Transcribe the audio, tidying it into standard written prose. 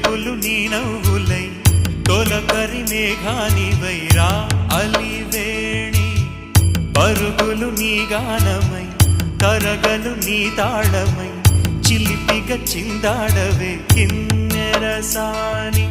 మెరుపులు నీ నవ్వులై తొలకరి మేఘానివైరా అలివేణి పరుగులు నీ గానమై కరగలు నీ తాళమై చిలిపిగ చిందాడవే కిన్నెరసాని